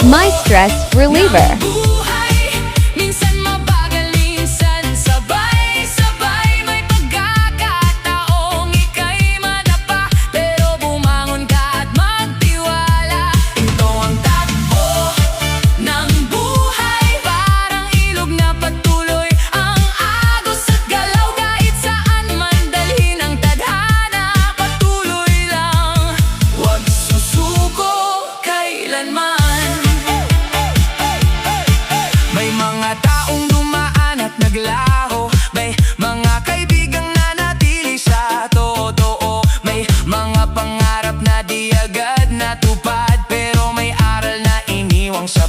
My stress reliever. Buhay, minsan mabagal, minsan sabay-sabay. May pagkakataong ika'y madapa, pero bumangon ka at magtiwala. Ito ang takbo ng buhay, parang ilog na patuloy ang agos at galaw. Kahit saan man dalhin ang tadhana, patuloy lang, huwag susuko kailanman. May mga taong dumaan at naglaho, may mga kaibigang nanatili sa totoo, may mga pangarap na di agad natupad, pero may aral na iniwang sa